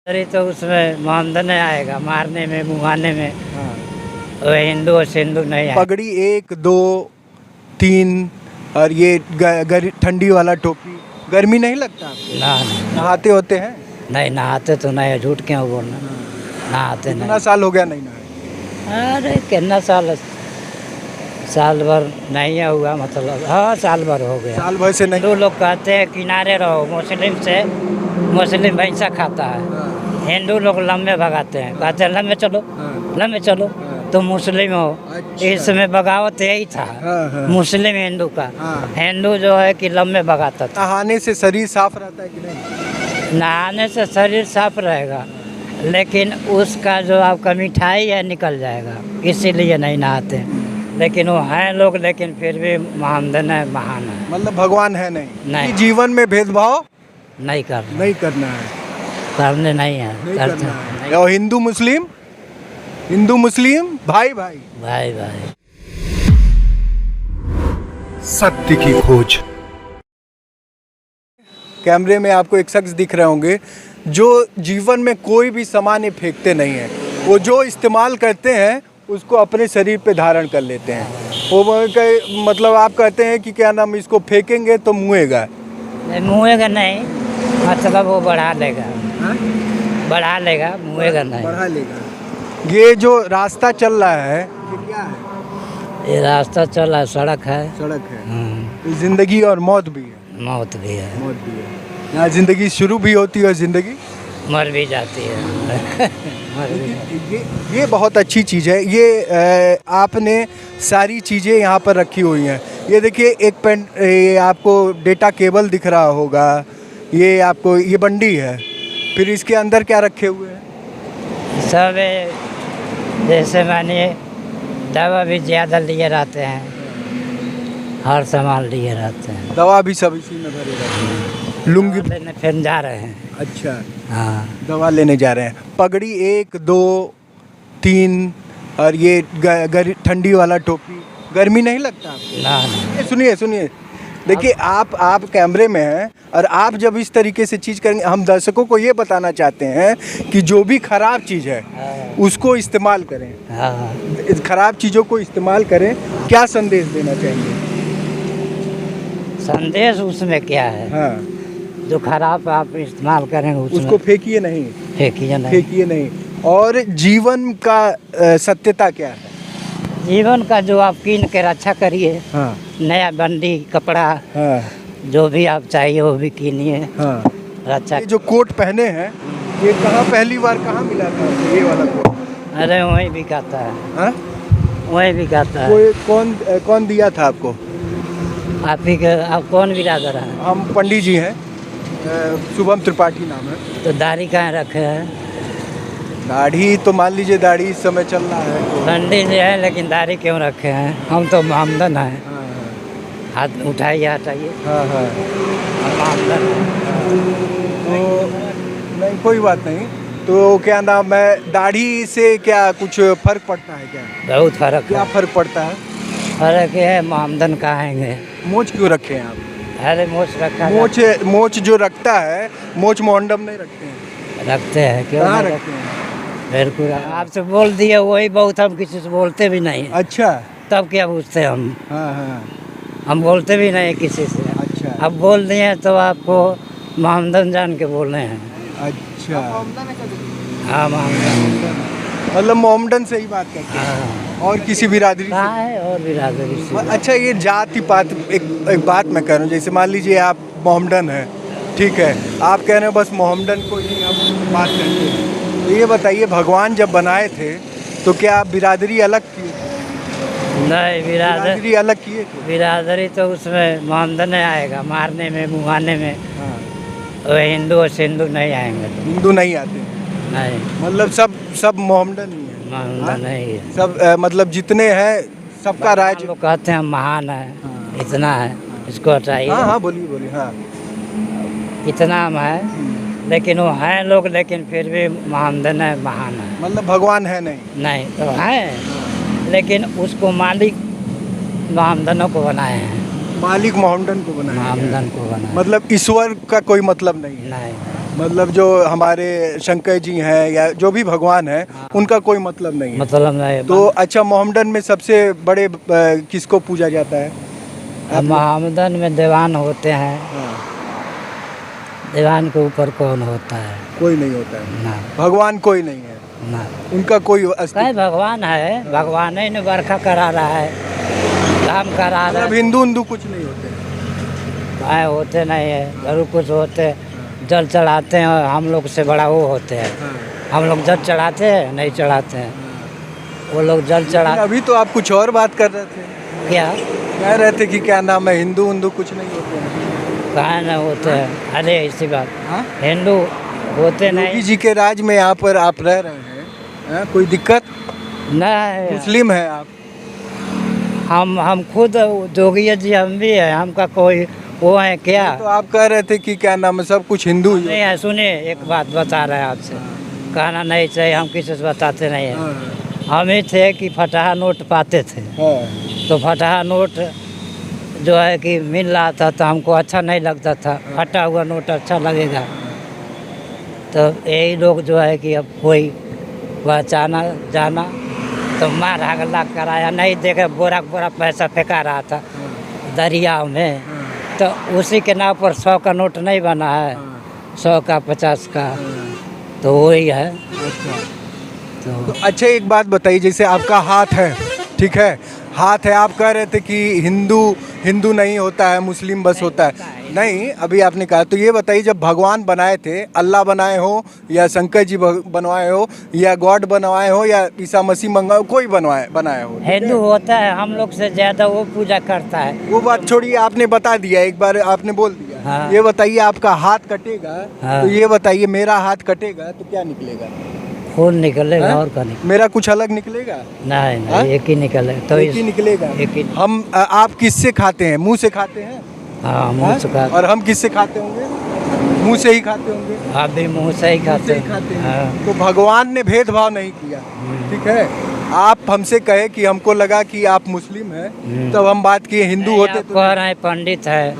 अरे तो उसमें मोहम्मदन आएगा मारने में मुहाने में। हाँ। वो हिंदू और सिंधु नहीं आएगा। पगड़ी 1 2 3 और ये ठंडी वाला टोपी, गर्मी नहीं लगता आपको? ना नहाते होते हैं? नहीं नहाते तो नहीं, झूठ क्यों बोलना। नहाते कितना नहीं। साल हो गया नहीं नहाए? अरे कितना साल भर नहीं हुआ, मतलब हाँ साल भर हो गया। साल भर से नहीं? हिंदू लोग कहते हैं किनारे रहो, मुस्लिम भैंसा खाता है। हाँ। हिंदू लोग लम्बे भगाते हैं, कहते हैं लम्बे चलो हाँ। लम्बे चलो। हाँ। तो मुस्लिम हो। अच्छा। इसमें बगावत यही था। हाँ, हाँ। मुस्लिम हिंदू का। हाँ। हिंदू जो है कि लम्बे भगाता था। नहाने से शरीर साफ रहता है कि नहीं? नहाने से शरीर साफ रहेगा, लेकिन उसका जो आपका मिठाई है निकल जाएगा, इसीलिए नहीं नहाते। लेकिन वो हैं लोग, लेकिन फिर भी मोहम्मदन है, महान है। मतलब भगवान है नहीं? नहीं। कि जीवन में भेदभाव नहीं करना, नहीं करना है? करने नहीं है, नहीं करते करना है। नहीं। और हिंदू मुस्लिम भाई भाई। भाई भाई। सत्य की खोज। कैमरे में आपको एक शख्स दिख रहे होंगे जो जीवन में कोई भी सामान फेंकते नहीं है। वो जो इस्तेमाल करते हैं उसको अपने शरीर पे धारण कर लेते हैं। वो मतलब आप कहते हैं कि क्या नाम, इसको फेंकेंगे तो मुएगा? मुएगा नहीं, मतलब वो बढ़ा लेगा। हाँ? बढ़ा लेगा, मुएगा नहीं। बढ़ा लेगा। ये जो रास्ता चल रहा है ये क्या है? ये रास्ता चला है, सड़क है। सड़क है। जिंदगी और मौत भी है। मौत भी है। मौत भी है। यहाँ जिंदगी शुरू भी होती है और जिंदगी मर भी जाती है। मर भी जाती है। ये बहुत अच्छी चीज़ है। ये आपने सारी चीज़ें यहाँ पर रखी हुई हैं। ये देखिए एक पेन, ये आपको डेटा केबल दिख रहा होगा। ये आपको ये बंडी है। फिर इसके अंदर क्या रखे हुए हैं? सब जैसे मानिए दवा भी ज़्यादा लिए रहते हैं, हर सामान लिए रहते हैं। दवा भी सब इसी में भरे रहते हैं। लुंगी लेने फिर जा रहे हैं। अच्छा, हाँ। दवा लेने जा रहे हैं। पगड़ी 1 2 3 और ये ठंडी वाला टोपी, गर्मी नहीं लगता आपको? ना सुनिए देखिए, आप कैमरे में हैं और आप जब इस तरीके से चीज़ करेंगे, हम दर्शकों को ये बताना चाहते हैं कि जो भी खराब चीज़ है उसको इस्तेमाल करें। हाँ। खराब चीज़ों को इस्तेमाल करें। क्या संदेश देना चाहेंगे? संदेश उसमें क्या है? हाँ। जो खराब आप इस्तेमाल करेंगे उसको फेंकिए नहीं। फेंकिए नहीं। और जीवन का सत्यता क्या है? जीवन का जो आप कीन के रक्षा करिए। हाँ। नया बंडी कपड़ा, हाँ। जो भी आप चाहिए वो भी कीनिए। हाँ। रक्षा। ये जो कोट पहने हैं, ये पहली बार कहाँ मिला था आपको ये वाला कोट? अरे वहीं भी कहता है। हाँ? वहीं भी कहता है। कोई कौन दिया था आपको? आप ही के। आप कौन बिरादर हैं? हम पंडित जी हैं, शुभम त्रिपाठी नाम है। तो दाढ़ी कहाँ रखे हैं? दाढ़ी तो मान लीजिए, दाढ़ी इस समय चल रहा है तो। पंडित जी है, लेकिन दाढ़ी क्यों रखे हैं? हम तो मोहम्मदन हैं। हाँ। हाथ उठाइए, हटाइए। हाँ हाँ। हम मोहम्मदन हैं। तो नहीं, कोई बात नहीं। तो क्या नाम है, दाढ़ी से क्या कुछ फर्क पड़ता है क्या? बहुत फर्क क्या है। फर्क पड़ता है? फर्क ये है, मोहम्मदन कहेंगे। मोच क्यों रखे हैं आप? अरे मोच रखा है। मोच जो रखता है, मोच मोहम्मदन नहीं रखते हैं? रखते हैं, क्यों कहाँ नहीं रखते हैं? बिल्कुल। आपसे बोल दिए वही बहुत, हम किसी से बोलते भी नहीं। अच्छा। तब क्या पूछते हैं हम? हाँ हाँ। हम बोलते भी नहीं किसी से। अच्छा। अब बोल दिए तो आपको मोहम्मदन जान के बोल रहे हैं। अच्छा। हाँ मोहम्मदन। मतलब मोहम्मदन से ही बात करते हैं? हाँ। और किसी बिरादरी कहाँ है और बिरादरी से? अच्छा, ये जाति पात, एक बात मैं कह रहा हूँ, जैसे मान लीजिए आप मोहम्मदन हैं, ठीक है, आप कह रहे हैं बस मोहम्मदन को ही हम बात करते हैं। तो ये बताइए, भगवान जब बनाए थे तो क्या आप बिरादरी अलग किए? नहीं, बिरादरी अलग किए थे? बिरादरी तो उसमें मोहम्मदन आएगा मारने में मुहाने में। हाँ। वो हिंदू और सिंधु नहीं आएंगे। हिंदू नहीं आते? नहीं, मतलब सब मोहम्मदन ही है? मोहम्मदन नहीं है। सब मतलब जितने हैं सबका राज? लोग कहते हैं महान है। हाँ। इतना है, इसको हटाइए। हाँ हाँ, बोलिए। हाँ। इतना हम है, लेकिन वो हैं लोग, लेकिन फिर भी मोहम्मदन है, महान है। मतलब भगवान है नहीं? नहीं तो है, लेकिन उसको मालिक मोहम्मदनों को बनाए हैं। मालिक मोहम्मदन को बनाया? मोहम्मदन को बनाए। मतलब ईश्वर का कोई मतलब नहीं है? नहीं। मतलब जो हमारे शंकर जी हैं या जो भी भगवान हैं उनका कोई मतलब नहीं है। मतलब नहीं। तो अच्छा, मोहम्मदन में सबसे बड़े किसको पूजा जाता है? मोहम्मदन में दीवान होते हैं, हाँ, दीवान के ऊपर कौन होता है? कोई नहीं होता है, ना भगवान कोई नहीं है, ना। उनका कोई कई भगवान है, भगवान ही ने बरखा करा रहा है, काम करा रहा मतलब है। हिंदू कुछ नहीं होते हैं। आए होते नहीं है, जरूर कुछ होते, जल चढ़ाते हैं और हम लोग से बड़ा वो होते हैं। हम लोग जल चढ़ाते हैं, नहीं चढ़ाते हैं, वो लोग जल लेकिन चढ़ा। अभी तो आप कुछ और बात कर रहे थे, क्या कह रहे थे कि क्या नाम है, हिंदू कुछ नहीं होते हैं। कहाँ न होते हैं? अरे ऐसी बात, हाँ? हिंदू होते योगी नहीं। जी के राज में यहाँ पर आप रह रहे हैं, हाँ? कोई दिक्कत? नहीं, मुस्लिम है आप? हम खुद जोगी जी हम भी है, हमका कोई वो है क्या? तो आप कह रहे थे कि क्या नाम है, सब कुछ हिंदू ही नहीं है। सुनिए, एक बात बता रहे हैं आपसे, कहना नहीं चाहिए, हम किसी से बताते नहीं हैं। हाँ, हम ही थे कि फटाहा नोट पाते थे, हाँ, तो फटाहा नोट जो है कि मिल रहा था तो हमको अच्छा नहीं लगता था, फटा हुआ नोट अच्छा लगेगा। तो यही लोग जो है कि अब कोई पहचाना जाना तो मार हगला कराया, नहीं देखे बोरा बोरा पैसा फेंका रहा था दरिया में, तो उसी के नाम पर 100 का नोट नहीं बना है, 100 का 50 का, तो वही है। तो अच्छा, एक बात बताइए, जैसे आपका हाथ है, ठीक है, हाथ है, आप कह रहे थे कि हिंदू नहीं होता है, मुस्लिम बस होता है। नहीं, अभी आपने कहा, तो ये बताइए, जब भगवान बनाए थे, अल्लाह बनाए हो या शंकर जी बनवाए हो या गॉड बनवाए हो या ईसा मसीह मंगा कोई बनाया हो, हिंदू होता है, हम लोग से ज़्यादा वो पूजा करता है। वो बात छोड़िए, आपने बता दिया, एक बार आपने बोल दिया। हाँ। ये बताइए, आपका हाथ कटेगा, हाँ। तो ये बताइए, मेरा हाथ कटेगा तो क्या निकलेगा? खून निकलेगा, हाँ? और का निकलेगा? मेरा कुछ अलग निकलेगा? नहीं हाँ? एक ही निकलेगा। तो एक ही निकलेगा। एक ही। आप किससे खाते हैं? मुंह से खाते हैं? हाँ, मुँह से खाते। और हम किससे खाते होंगे? मुंह से ही खाते होंगे। आप भी मुँह से ही मुंह खाते से ही हैं। खाते हैं। हाँ। तो भगवान ने भेदभाव नहीं किया, ठीक है। आप हमसे कहे कि हमको लगा कि आप मुस्लिम हैं, तब हम बात किए, हिंदू होते आप तो। कह रहे हैं पंडित है।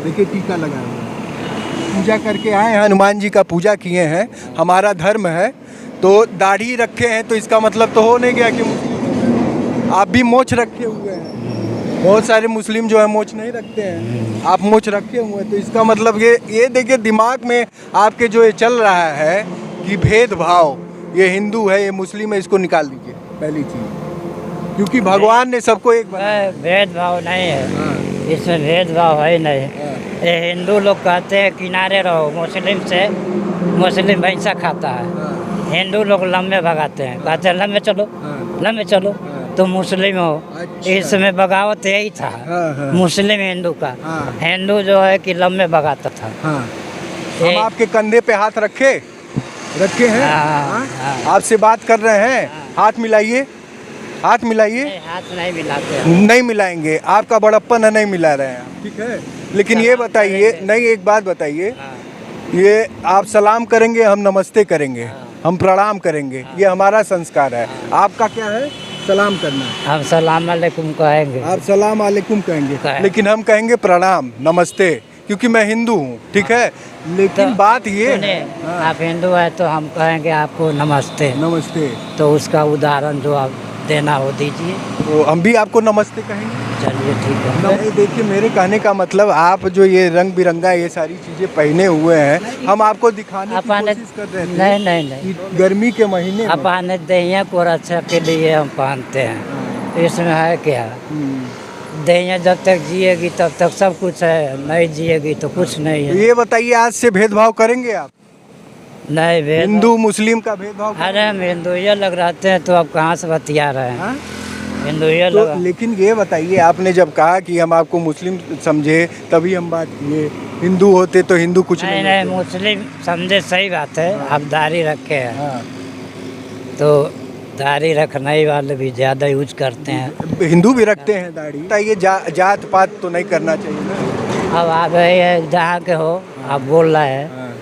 देखिए, टीका लगा हुआ है, पूजा करके आए हैं, हनुमान जी का पूजा किए हैं, हमारा धर्म है। तो दाढ़ी रखे हैं तो इसका मतलब तो हो नहीं गया कि मुस्लिम हैं। आप भी मोछ रखे हुए हैं, बहुत सारे मुस्लिम जो है मोछ नहीं रखते हैं, आप मोछ रखे हुए हैं, तो इसका मतलब ये देखिए, दिमाग में आपके जो ये चल रहा है कि भेदभाव, ये हिंदू है, ये मुस्लिम है, इसको निकाल दीजिए पहली चीज़, क्योंकि भगवान ने सबको एक बनाया। भेदभाव नहीं है, हाँ, इसमें भेदभाव है ही नहीं। हाँ, ये हिंदू लोग कहते हैं किनारे रहो, मुस्लिम भैंसा खाता है। हाँ, हिंदू लोग लंबे भगाते हैं, कहते हैं लंबे चलो, हाँ, लंबे चलो, हाँ। तुम मुस्लिम हो। अच्छा। इसमें बगावत यही था, हाँ, हाँ। मुस्लिम हिंदू का। हाँ। हिंदू जो है कि लंबे भगाता था। हाँ। हम एक- आपके कंधे पे हाथ रखे हैं। हाँ, हाँ? हाँ। आपसे बात कर रहे हैं, हाँ। हाथ मिलाइए, हाथ मिलाइए। नहीं, हाथ नहीं मिलाते हैं। नहीं मिलाएंगे, आपका बड़प्पन है, नहीं मिला रहे हैं आप, ठीक है। लेकिन ये सलाम बताइए, करेंगे। नहीं, एक बात बताइए, हाँ, ये आप सलाम करेंगे, हम नमस्ते करेंगे, हाँ। हम प्रणाम करेंगे, ये हमारा संस्कार है। आपका क्या है? सलाम करना है। हम सलाम अलैकुम कहेंगे। आप सलाम अलैकुम कहेंगे, कहें। लेकिन हम कहेंगे प्रणाम, नमस्ते, क्योंकि मैं हिंदू हूँ, ठीक है। लेकिन तो बात ये सुनिए, है, हाँ, आप हिंदू है तो हम कहेंगे आपको नमस्ते, नमस्ते, तो उसका उदाहरण जो आप देना हो दीजिए। तो हम भी आपको नमस्ते कहेंगे। चलिए ठीक है। नहीं, देखिए, मेरे कहने का मतलब, आप जो ये रंग बिरंगा ये सारी चीजें पहने हुए हैं, हम आपको दिखाने की अपने कोशिश कर रहे थे नहीं नहीं नहीं, कि गर्मी के महीने में अपने दहिया को रक्षा के लिए हम पहनते हैं। इसमें है क्या? दहिया जब तक जिएगी तब तक सब कुछ है, नहीं जिएगी तो कुछ नहीं तो है। ये बताइए, आज से भेदभाव करेंगे आप? नहीं भेद, हिंदू मुस्लिम का भेदभाव अरे हम हिंदू ये लग रहते हैं तो अब कहाँ से बतिया रहे हैं? हाँ? हिंदू ये तो लगा। लेकिन ये बताइए, आपने जब कहा कि हम आपको मुस्लिम समझे, तभी हम बात किए, हिंदू होते तो हिंदू कुछ नहीं नहीं नहीं, होते। मुस्लिम समझे, सही बात है। आप दाढ़ी रखे हैं हाँ। तो दाढ़ी रखने वाले भी ज़्यादा यूज करते हैं। हिंदू भी रखते हैं दाढ़ी। बताइए, जात पात तो नहीं करना चाहिए ना। अब आप ये जहाँ के हो, आप बोल रहे हैं हाँ,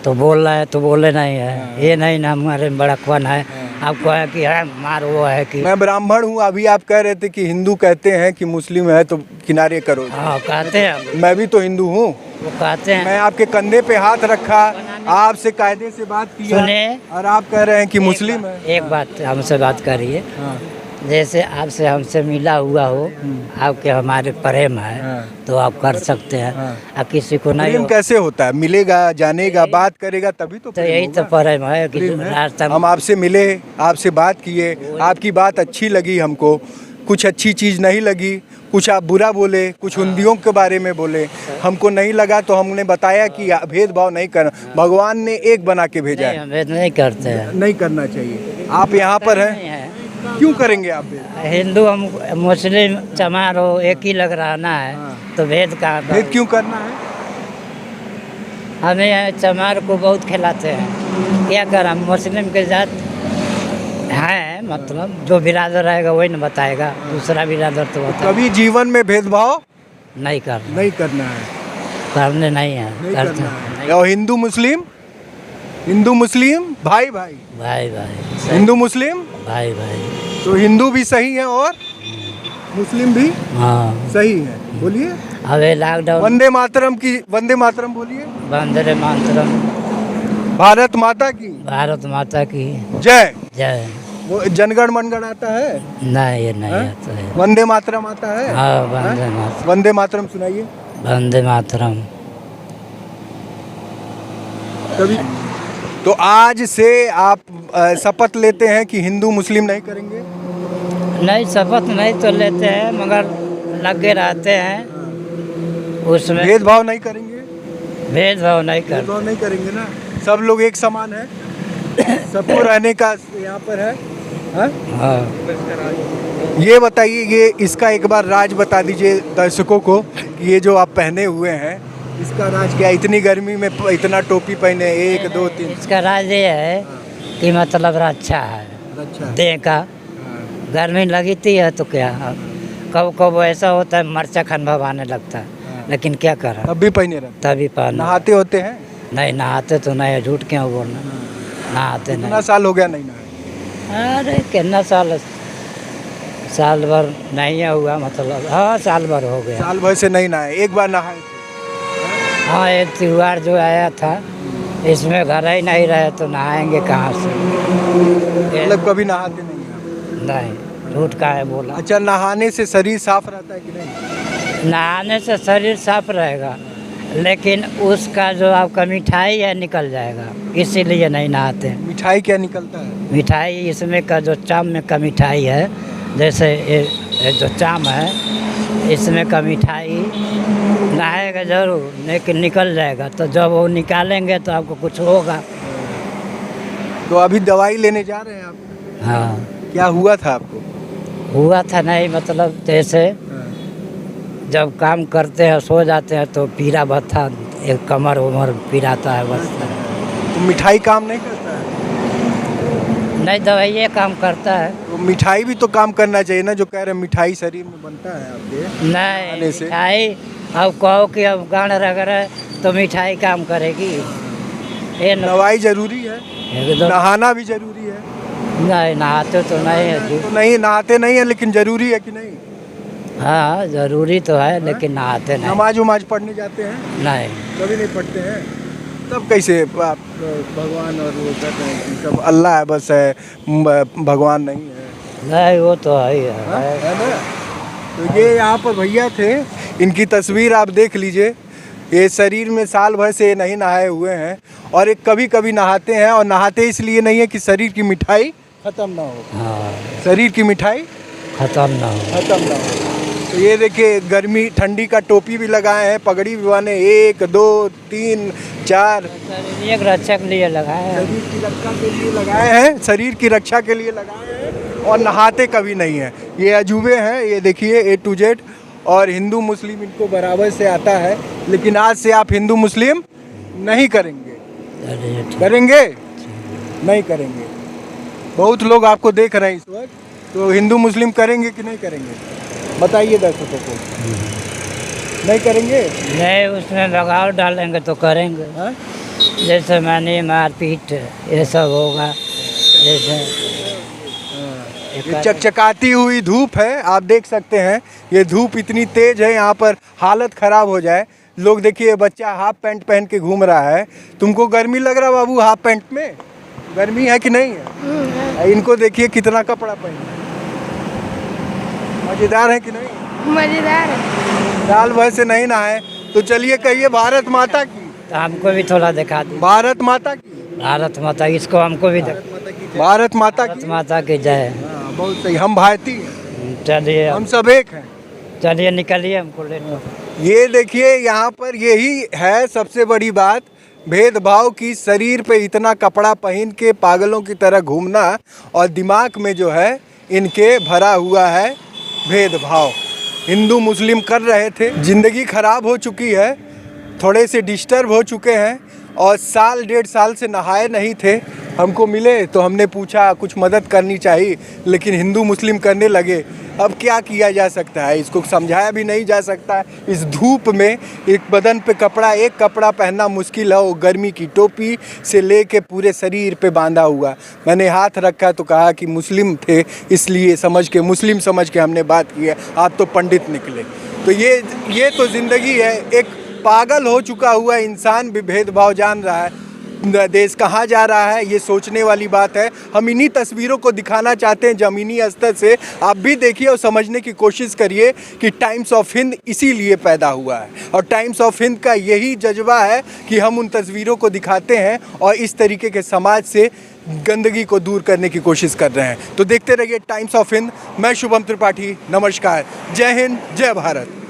तो बोल रहे हैं, तो बोले नहीं है। हाँ। ये नहीं ना हमारे में बड़कपन है। आपको है कि है मार, वो है कि मैं ब्राह्मण हूँ। अभी आप कह रहे थे कि हिंदू कहते हैं कि मुस्लिम है तो किनारे करो। हाँ कहते हैं। मैं भी तो हिंदू हूँ। वो कहते हैं। मैं आपके कंधे पे हाथ रखा, आपसे कायदे से बात किया सुने, और आप कह रहे हैं कि मुस्लिम है। एक बात हमसे बात करिए। हाँ, जैसे आपसे हमसे मिला हुआ हो, आपके हमारे प्रेम है, हाँ। तो आप कर सकते हैं। हाँ। अब किसी को नहीं प्रेम हो, कैसे होता है? मिलेगा, जानेगा, बात करेगा तभी तो तो प्रेम यही तो होगा। प्रेम है कि प्रेम है। रास्ता हम आपसे मिले, आपसे बात किए, आपकी बात अच्छी लगी हमको, कुछ अच्छी चीज़ नहीं लगी, कुछ आप बुरा बोले, कुछ हिंदियों के बारे में बोले, हमको नहीं लगा तो हमने बताया कि भेदभाव नहीं करना, भगवान ने एक बना के भेजा नहीं, है, हम भेद नहीं करते हैं। नहीं करना चाहिए। आप यहाँ पर नहीं हैं, है। क्यों करेंगे आप भेद? हिंदू हम मुस्लिम चमार हो, एक ही लग रहना है, हाँ। तो भेद कहाँ पर? भेद क्यों करना है? हमें यहाँ चमार को बहुत खिलाते हैं, क्या कर, हम मुस्लिम के जात हैं, मतलब जो बिरादर रहेगा वही न बताएगा, दूसरा बिरादर तो बताएगा। कभी जीवन में भेदभाव नहीं कर, नहीं करना है, करने नहीं है, नहीं करते करना हैं। है। और हिंदू मुस्लिम भाई भाई, भाई भाई सही, हिंदू मुस्लिम भाई भाई। तो हिंदू भी सही है और मुस्लिम भी हाँ, सही है। बोलिए अबे लॉकडाउन, वंदे मातरम बोलिए। वंदे मातरम, भारत माता की भारत माता की जय। जय। वो जनगण मनगण आता है, नहीं, ये नहीं हाँ? आता है। वंदे मातरम आता है। हाँ, वंदे मातरम, वंदे मातरम सुनाइए वंदे मातरम। कभी। तो आज से आप शपथ लेते हैं कि हिंदू मुस्लिम नहीं करेंगे? नहीं, शपथ नहीं तो लेते हैं, मगर लगे रहते हैं उसमें, भेदभाव नहीं करेंगे? भेदभाव नहीं करते। भेदभाव नहीं करेंगे ना, सब लोग एक समान है, सबको रहने का यहाँ पर है। हाँ? हाँ, ये बताइए, ये इसका एक बार राज बता दीजिए दर्शकों को कि ये जो आप पहने हुए हैं इसका राज क्या है? इतनी गर्मी में इतना टोपी पहने, 1 2 3। इसका राज ये है कि मतलब अच्छा है, अच्छा। देह का गर्मी लगती है तो क्या, कब कब ऐसा होता है मरचा खनभव आने लगता है, लेकिन क्या करें, अब भी पहने रहते तभी पहना। नहाते होते हैं? नहीं, नहाते तो नहीं, झूठ क्यों बोलना, नहाते कितना नहीं। साल हो गया नहीं नहाए? अरे कितना साल भर नहीं हुआ, मतलब हाँ साल भर हो गया। साल भर से नहीं नहाए, एक बार नहाए थे। हाँ, एक त्योहार जो आया था, इसमें घर ही नहीं रहे तो नहाएंगे कहाँ से? मतलब कभी नहाते नहीं हैं? नहीं, झूठ का है बोला। अच्छा, नहाने से शरीर साफ रहता है कि नहीं? नहाने से शरीर साफ रहेगा, लेकिन उसका जो आपका मिठाई है निकल जाएगा, इसीलिए नहीं नहाते। मिठाई क्या निकलता है? मिठाई इसमें का जो चाम में का मिठाई है, जैसे ये जो चाम है इसमें का मिठाई नहाएगा जरूर, लेकिन निकल जाएगा, तो जब वो निकालेंगे तो आपको कुछ होगा। तो अभी दवाई लेने जा रहे हैं आप? हाँ, क्या हुआ था आपको? हुआ था नहीं, मतलब जैसे जब काम करते हैं सो जाते हैं तो पीड़ा बता, एक कमर उमर पीड़ाता है बस। तो मिठाई काम नहीं करता है? नहीं, दवाइये काम करता है। तो मिठाई भी तो काम करना चाहिए ना, जो कह रहे हैं मिठाई शरीर में बनता है आपके नहीं, खाने से। मिठाई अब कहो कि अब गांड रगड़े तो मिठाई काम करेगी, ये दवाई जरूरी है, एकदम नहाना भी जरूरी है। नहीं, नहाते तो नहीं है जी। तो नहीं नहाते नहीं है, लेकिन जरूरी है कि नहीं? हाँ, जरूरी तो है, लेकिन नहाते नहीं। नमाज उमाज पढ़ने जाते हैं? नहीं, कभी नहीं पढ़ते हैं? तब कैसे आप भगवान और वो कहते हैं कि सब अल्लाह है बस है, भगवान नहीं है? नहीं, वो तो है ही हाँ, है। है ना? तो ये यहाँ पर भैया थे, इनकी तस्वीर आप देख लीजिए, ये शरीर में साल भर से नहीं नहाए हुए हैं, और एक कभी कभी नहाते हैं, और नहाते इसलिए नहीं है कि शरीर की मिठाई खत्म ना हो। हाँ, शरीर की मिठाई खत्म ना हो। खत्म ना हो। तो ये देखिए, गर्मी ठंडी का टोपी भी लगाए हैं, पगड़ी भी बांधे, 1 2 3 4। एक रक्षा के लिए लगाए हैं। शरीर की रक्षा के लिए लगाए हैं, शरीर की रक्षा के लिए लगाए हैं, और नहाते कभी नहीं हैं। ये अजूबे हैं, ये देखिए A to Z, और हिंदू मुस्लिम इनको बराबर से आता है, लेकिन आज से आप हिंदू मुस्लिम नहीं करेंगे? चलिए ठीक। करेंगे? नहीं करेंगे। बहुत लोग आपको देख रहे हैं इस वक्त, तो हिंदू मुस्लिम करेंगे कि नहीं करेंगे? बताइए दर्शकों को। नहीं करेंगे? नहीं, उसमें लगाव डालेंगे तो करेंगे। हाँ? जैसे मानिए मारपीट ये सब होगा, जैसे ये चकचकाती हुई धूप है, आप देख सकते हैं, ये धूप इतनी तेज है, यहाँ पर हालत ख़राब हो जाए। लोग देखिए बच्चा हाफ पैंट पहन के घूम रहा है। तुमको गर्मी लग रहा बाबू हाफ पैंट में? गर्मी है कि नहीं है? इनको देखिए कितना कपड़ा पहना है। मजेदार है कि नहीं? मजेदार है। साल भर से नहीं नहाए तो चलिए कहिए भारत माता की। तो हमको भी थोड़ा दिखा दी। भारत माता की। भारत माता, इसको हमको भी भारत माता भारत की। माता की जय। हाँ, बहुत सही। हम भारतीय हैं, चलिए हम सब एक हैं। चलिए निकलिए, हमको ले लो। ये देखिए यहाँ पर यही है सबसे बड़ी बात, भेदभाव की। शरीर पे इतना कपड़ा पहन के पागलों की तरह घूमना और दिमाग में जो है इनके भरा हुआ है भेदभाव। हिंदू मुस्लिम कर रहे थे, ज़िंदगी खराब हो चुकी है, थोड़े से डिस्टर्ब हो चुके हैं और साल डेढ़ साल से नहाए नहीं थे। हमको मिले तो हमने पूछा कुछ मदद करनी चाहिए, लेकिन हिंदू मुस्लिम करने लगे। अब क्या किया जा सकता है, इसको समझाया भी नहीं जा सकता है। इस धूप में एक बदन पे कपड़ा, एक कपड़ा पहनना मुश्किल है, वो गर्मी की टोपी से लेके पूरे शरीर पे बांधा हुआ। मैंने हाथ रखा तो कहा कि मुस्लिम थे, इसलिए समझ के मुस्लिम समझ के हमने बात की है। आप तो पंडित निकले। तो ये तो ज़िंदगी है। एक पागल हो चुका हुआ इंसान भी भेदभाव जान रहा है। देश कहाँ जा रहा है ये सोचने वाली बात है। हम इन्हीं तस्वीरों को दिखाना चाहते हैं ज़मीनी स्तर से। आप भी देखिए और समझने की कोशिश करिए कि टाइम्स ऑफ हिंद इसीलिए पैदा हुआ है और टाइम्स ऑफ हिंद का यही जज्बा है कि हम उन तस्वीरों को दिखाते हैं और इस तरीके के समाज से गंदगी को दूर करने की कोशिश कर रहे हैं। तो देखते रहिए टाइम्स ऑफ हिंद। मैं शुभम त्रिपाठी, नमस्कार, जय हिंद, जय भारत।